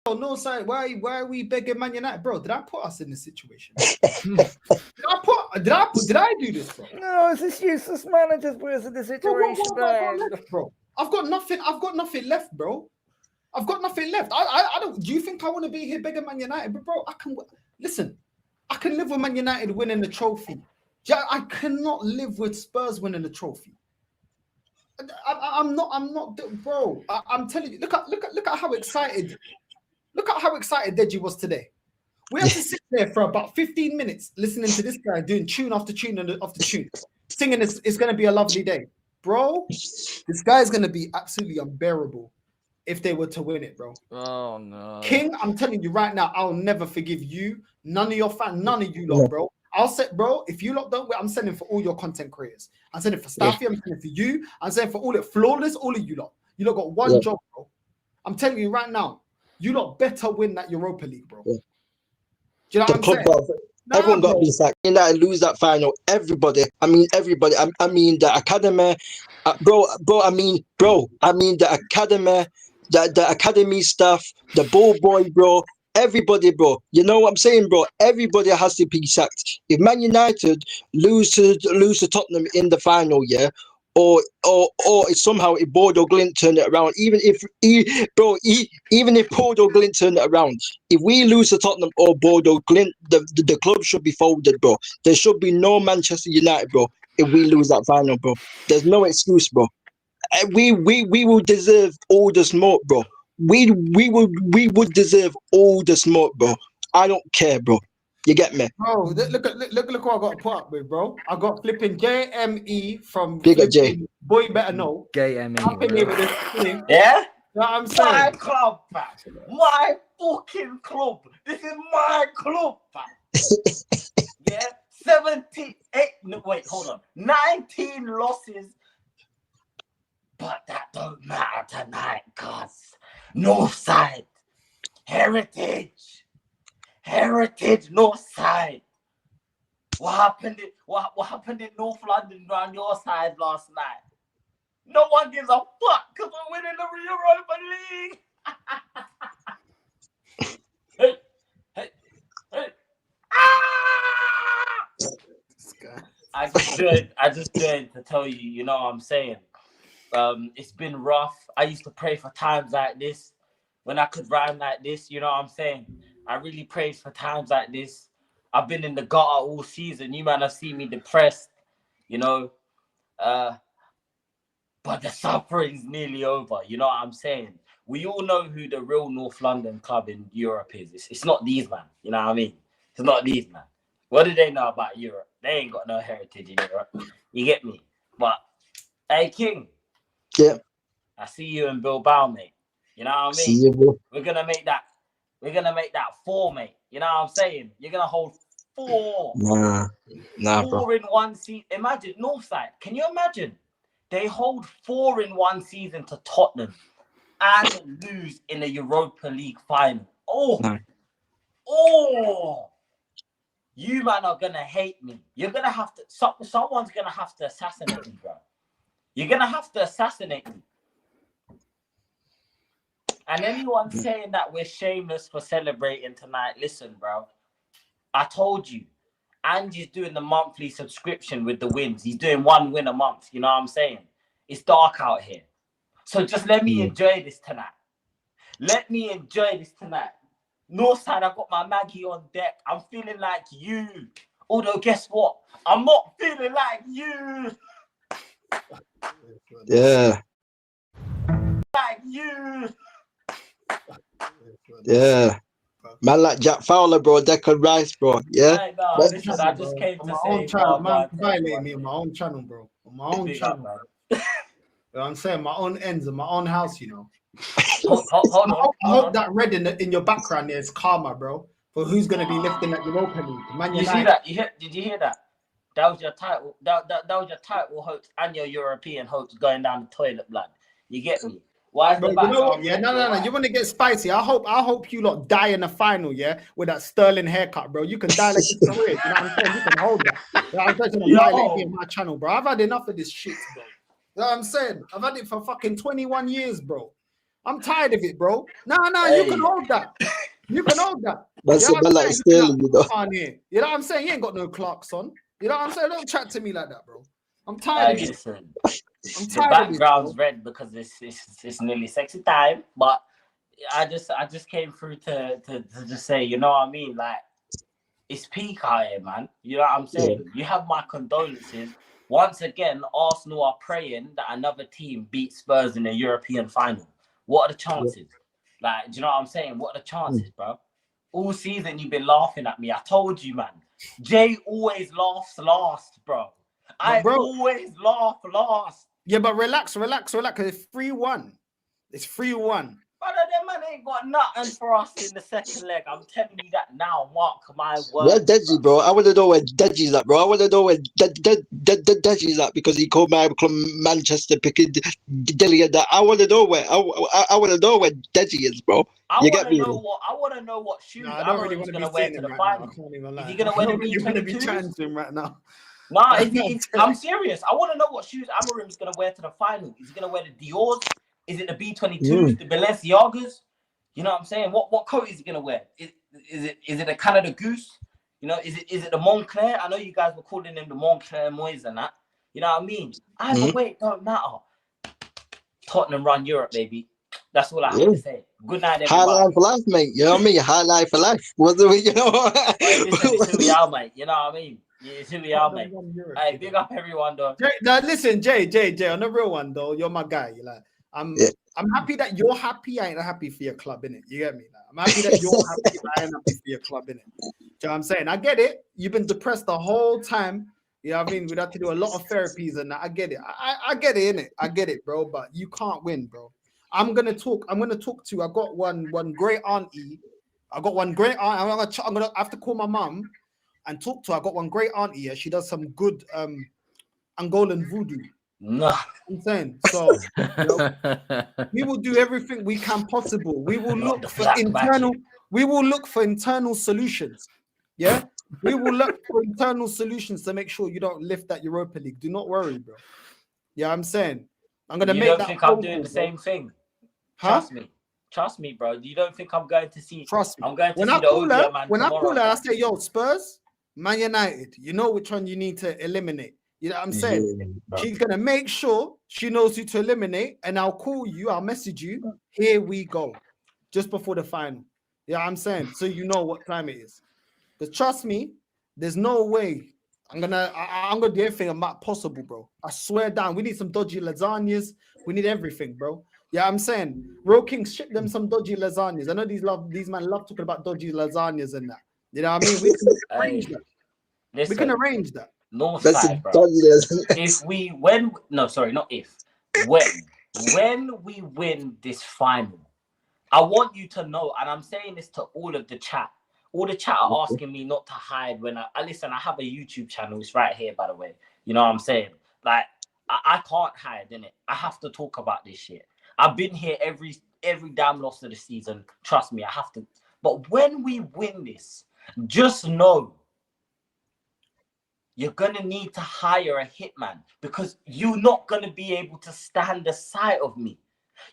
Oh no, sorry. Why are we begging Man United, bro? Did I put us in this situation? Did I do this, bro? No, it's this useless managers put us in this situation, bro. I've got nothing left, bro. I've got nothing left. I don't. Do you think I want to be here begging Man United, but bro? I can listen. I can live with Man United winning the trophy. I cannot live with Spurs winning the trophy. I'm not, bro. I'm telling you. Look at how excited. Look at how excited Deji was today. We had to sit there for about 15 minutes listening to this guy doing tune after tune after tune, singing it's going to be a lovely day. Bro, this guy is going to be absolutely unbearable if they were to win it, bro. Oh, no. King, I'm telling you right now, I'll never forgive you. None of your fans, none of you lot, bro. I'll say, bro, if you lot don't win, I'm sending for all your content creators. I'm sending for Staffy, I'm sending for you. I'm sending for all it flawless, all of you lot. You lot got one job, bro. I'm telling you right now, you lot better win that Europa League, bro. Do you know what I'm saying? Everyone got to be sacked. United lose that final. Everybody. I mean, everybody. I mean, the academy, bro. I mean, the academy, the academy staff, the ball boy, bro. Everybody, bro. You know what I'm saying, bro? Everybody has to be sacked. If Man United lose to Tottenham in the final, yeah. Or somehow if Bordeaux Glint turn it around, even if Bordeaux Glint turn it around, if we lose to Tottenham or Bordeaux Glint, the club should be folded, bro. There should be no Manchester United, bro. If we lose that final, bro, there's no excuse, bro. We will deserve all the smoke, bro. We would deserve all the smoke, bro. I don't care, bro. You get me? Bro, look what I got to put up with, bro. I got flipping JME from Bigger J. Boy Better Know. JME. Yeah? You know what I'm saying? My club, man. My fucking club. This is my club, man. Yeah? 78. No, wait, hold on. 19 losses. But that don't matter tonight, cuz Northside. Heritage, Northside. What happened in North London around your side last night? No one gives a fuck because we're winning the Europa League. hey. I just joined to tell you, you know what I'm saying? It's been rough. I used to pray for times like this when I could rhyme like this, you know what I'm saying? I really prayed for times like this. I've been in the gutter all season. You man have seen me depressed, you know. But the suffering's nearly over, you know what I'm saying? We all know who the real North London club in Europe is. It's not these, man. You know what I mean? It's not these, man. What do they know about Europe? They ain't got no heritage in Europe. You get me? But, hey, King. Yeah. I see you in Bilbao, mate. You know what I mean? See you, bro. We're gonna make that 4, mate. You know what I'm saying? You're gonna hold 4. Nah, 4 bro. in one season. Imagine Northside. Can you imagine? They hold 4 in one season to Tottenham and lose in the Europa League final. You man are gonna hate me. You're gonna have to. Someone's gonna have to assassinate me, bro. You're gonna have to assassinate me. And anyone saying that we're shameless for celebrating tonight, listen, bro. I told you, Andy's doing the monthly subscription with the wins. He's doing 1 win a month. You know what I'm saying? It's dark out here. So just let me enjoy this tonight. Northside, I've got my Maggie on deck. I'm feeling like you. Although, guess what? I'm not feeling like you. Yeah. Like you. Yeah. Man like Jack Fowler, bro. Declan Rice, bro. Yeah. Listen, I just came to say, man, violating me on my own channel, bro. On my own channel. You know what I'm saying? My own ends and my own house, you know. Hold on. I hope that red in your background there is karma, bro. For who's going to be lifting that Europa League. Man, you see that? Did you hear that? That was your title. That was your title hopes and your European hopes going down the toilet, blood. You get me? Why is bro, you know what? Yeah, no. You want to get spicy? I hope you lot die in the final, yeah, with that Sterling haircut, bro. You can die like your career. You know what I'm saying? You can hold that. You know, I'm trying to violate me on my channel, bro. I've had enough of this shit, bro. You know what I'm saying? I've had it for fucking 21 years, bro. I'm tired of it, bro. Nah, you can hold that. You can hold that. That's You know what I'm like saying? Sterling, you know. You know what I'm saying? You ain't got no Clarks on. You know what I'm saying? Don't chat to me like that, bro. I'm tired of it. Listen, I'm the tired of it. background's red because it's nearly sexy time. But I just came through to just say, you know what I mean? Like, it's peak out here, man. You know what I'm saying? You have my condolences. Once again, Arsenal are praying that another team beats Spurs in the European final. What are the chances? Like, do you know what I'm saying? What are the chances, bro? All season you've been laughing at me. I told you, man. Jay always laughs last, bro. Always laugh last. Yeah, but relax. It's 3-1. It's 3-1. Brother, them man ain't got nothing for us in the second leg. I'm telling you that now. Mark my Where words. Deji, bro? I want to know where Deji's at, bro. I want to know where Deji's at because he called my club Manchester Piccadilly and that. I want to know where. I want to know where Deji is, bro. I You get me? I want to know what shoes I don't really Amorim's want to going be to wear saying to him the right final. now. I can't even lie. Is he going to wear the You're going to be B22s? chatting to him right now. Nah, I'm serious. I want to know what shoes Amorim's going to wear to the final. Is he going to wear the Dior's? Is it the B22s, the Balenciagas? You know what I'm saying? What coat is he going to wear? Is it a Canada Goose? You know, is it the Montclair? I know you guys were calling them the Montclair Moyes and that. You know what I mean? Either way, it don't matter. Tottenham run Europe, baby. That's all I have to say. Good night, everybody. High line for life, mate. You know what I mean? High line for life. What do we, you know? Hey, listen, it's who we are, mate. You know what I mean? It's who we are, mate. Hey, big up everyone, though. Now listen, Jay, on the real one though, you're my guy. You're like, I'm happy that you're happy. I ain't happy for your club, innit? You get me? Like, I'm happy that you're happy. I ain't happy for your club, innit? Do you know what I'm saying? I get it. You've been depressed the whole time. You know what I mean? We'd have to do a lot of therapies and that. I get it. I get it, innit? I get it, bro. But you can't win, bro. I'm gonna talk to you. I got one great auntie. I'm gonna have to call my mom and talk to her. I got one great auntie. Yeah, she does some good Angolan voodoo. No. I'm saying so. You know, we will do everything we can possible. We will look for internal. We will look for internal solutions. Yeah, we will look for internal solutions to make sure you don't lift that Europa League. Do not worry, bro. Yeah, I'm saying I'm gonna make that. You don't think I'm doing the same thing? Huh? Trust me, bro. You don't think I'm going to see? Trust me. I'm going to when see the ODM man when tomorrow. I call her, I say, "Yo, Spurs, Man United. You know which one you need to eliminate." You know what I'm saying? She's gonna make sure she knows who to eliminate, and I'll call you. I'll message you. Here we go, just before the final. Yeah, I'm saying, so you know what time it is. Because trust me, there's no way I'm gonna do everything possible, bro. I swear down. We need some dodgy lasagnas. We need everything, bro. Yeah, I'm saying, Real Kings, ship them some dodgy lasagnas. I know these men love talking about dodgy lasagnas and that. You know what I mean? We can arrange that. Listen, we can arrange that. Northside, bro. When we win this final, I want you to know, and I'm saying this to all of the chat. All the chat are asking me not to hide when I listen. I have a YouTube channel. It's right here, by the way. You know what I'm saying? Like, I can't hide in it. I have to talk about this shit. I've been here every damn loss of the season. Trust me, I have to. But when we win this, just know you're gonna need to hire a hitman because you're not gonna be able to stand the sight of me.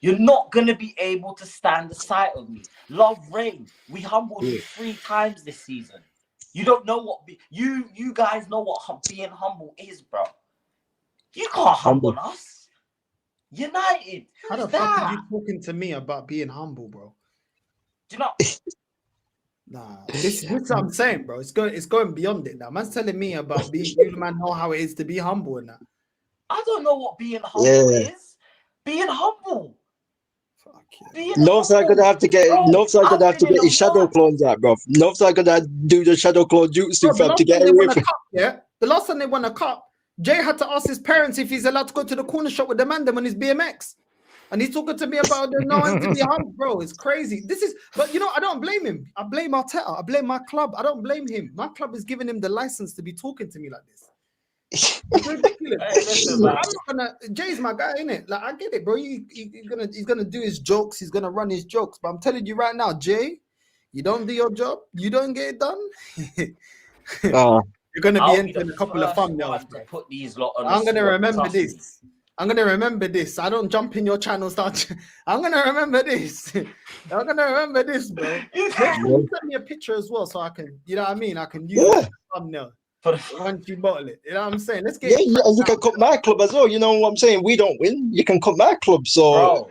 You're not gonna be able to stand the sight of me. Love Rain, we humbled you 3 times this season. You don't know what you guys know what being humble is, bro. You can't humble us. United. How the fuck are you talking to me about being humble, bro? Do you know? Nah, this is what I'm saying, bro. It's going beyond it now. Man's telling me about being you man know how it is to be humble and that. I don't know what being humble is. Being humble. Fuck yeah. Northside gonna have to get his shadow clones out, bro. Northside gonna do the shadow clone jutsu fam to get away from. Yeah, the last time they won a cup, Jay had to ask his parents if he's allowed to go to the corner shop with the man them on his BMX. And he's talking to me about the no one to be humble, bro. It's crazy. But you know, I don't blame him. I blame Arteta. I blame my club. I don't blame him. My club is giving him the license to be talking to me like this. It's ridiculous. Hey, listen, man. I'm not gonna. Jay's my guy, innit? Like, I get it, bro. He's gonna do his jokes. He's gonna run his jokes. But I'm telling you right now, Jay, you don't do your job. You don't get it done. You're gonna be entering a couple of thumbnails. Put these lot on I'm gonna remember this. I'm gonna remember this. I don't jump in your channel, I'm gonna remember this. I'm gonna remember this, bro. Make sure you send me a picture as well, so I can, you know what I mean? I can use it as a thumbnail once you bottle it. You know what I'm saying? Let's get and you can cut my club as well. You know what I'm saying? We don't win. You can cut my club. So, bro.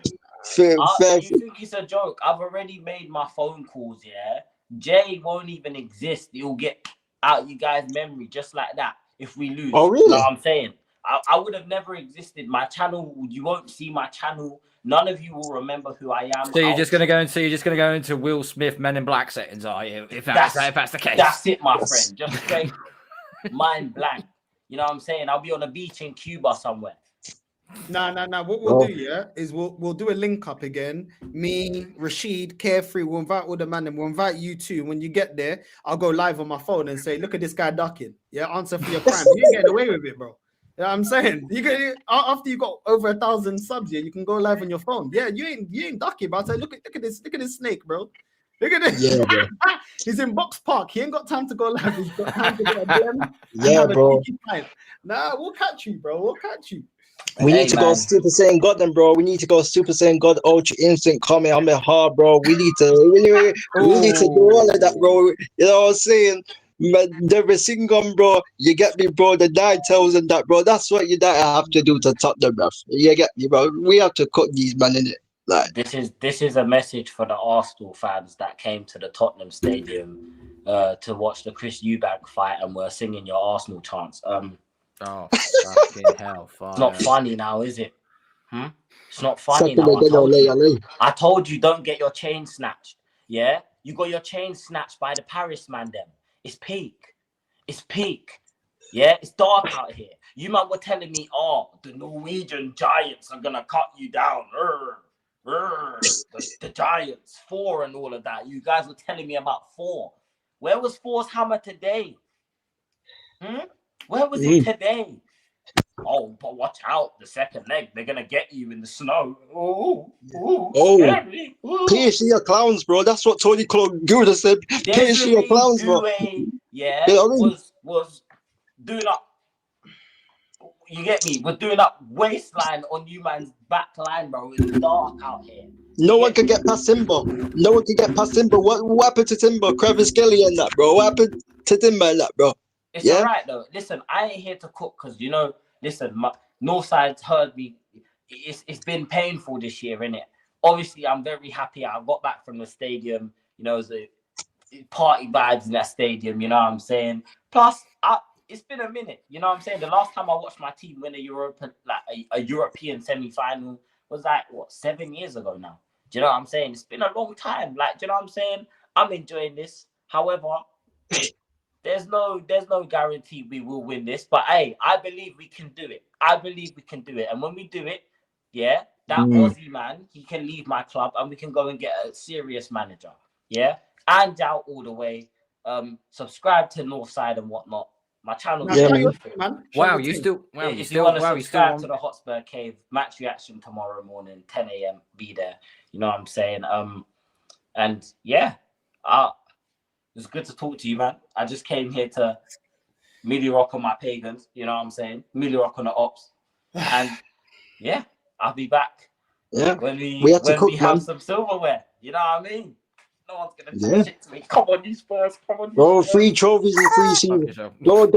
fair. You think it's a joke? I've already made my phone calls. Yeah, Jay won't even exist. It will get out you guys' memory just like that if we lose. Oh, really? You know what I'm saying? I would have never existed. My channel, you won't see my channel. None of you will remember who I am. So you're just gonna go into Will Smith Men in Black settings, are you? If that's the case. That's it, my friend. Just straight mind blank. You know what I'm saying? I'll be on a beach in Cuba somewhere. No. What we'll do, is we'll do a link up again. Me, Rashid, Carefree. We'll invite all the man, and we'll invite you too. When you get there, I'll go live on my phone and say, "Look at this guy ducking. Yeah, answer for your crime. You ain't getting away with it, bro." You know what I'm saying? You can, after you got over 1,000 subs, you can go live on your phone. Yeah, you ain't ducking, but I say, look at this snake, bro. Look at this. Yeah, bro. He's in Box Park. He ain't got time to go live. He's got time to get a DM. Yeah, bro. Nah, we'll catch you, bro. We'll catch you. We need to go Super Saiyan God then, bro. We need to go Super Saiyan God Ultra Instant comment on my heart, bro. We need to do all of that, bro. You know what I'm saying? The racing gun, bro. You get me, bro. The 9,000 that, bro. That's what you have to do to top them, bro. You get me, bro. We have to cut these man in it. Like this is a message for the Arsenal fans that came to the Tottenham Stadium to watch the Chris Eubank fight and were singing your Arsenal chants. Oh, fucking hell! It's not funny now, is it? It's not funny now. I told you, don't get your chain snatched. Yeah, you got your chain snatched by the Paris man. Them. It's peak. It's peak. Yeah, it's dark out here. You man were telling me, oh, the Norwegian Giants are gonna cut you down. The Giants 4 and all of that. You guys were telling me about 4. Where was 4's hammer today? Where was it today? Oh, but watch out. The second leg, they're going to get you in the snow. PSG are clowns, bro. That's what Tony Gouda said. PSG are clowns, bro. Yeah, was doing up. You get me? We're doing up waistline on you man's back line, bro. It's dark out here. No one can get past Timber. No one can get past Timber. What happened to Timber? Crevice Kelly and that, bro. What happened to Timber and that, bro? It's all right, though. Listen, I ain't here to cook because, you know, listen, Northside's heard me. It's been painful this year, innit? Obviously, I'm very happy. I got back from the stadium. You know, the party vibes in that stadium, you know what I'm saying? Plus, it's been a minute, you know what I'm saying? The last time I watched my team win a European semi-final was like, 7 years ago now? Do you know what I'm saying? It's been a long time. Like, do you know what I'm saying? I'm enjoying this. However, there's no guarantee we will win this. But hey, I believe we can do it. And when we do it, yeah, that Aussie man, he can leave my club and we can go and get a serious manager. Yeah. And out all the way. Subscribe to Northside and whatnot. My channel. Man. Wow, you still if you want to subscribe to the Hotspur Cave match reaction tomorrow morning, 10 a.m. Be there. You know what I'm saying? And yeah, it's good to talk to you, man. I just came here to Millie rock on my pagans. You know what I'm saying? Millie rock on the ops. And yeah, I'll be back. Yeah, when we man. have some silverware. You know what I mean? No one's gonna do shit to me. Come on, you Spurs. Come on, you Spurs. Bro, free trophies and free season. Don't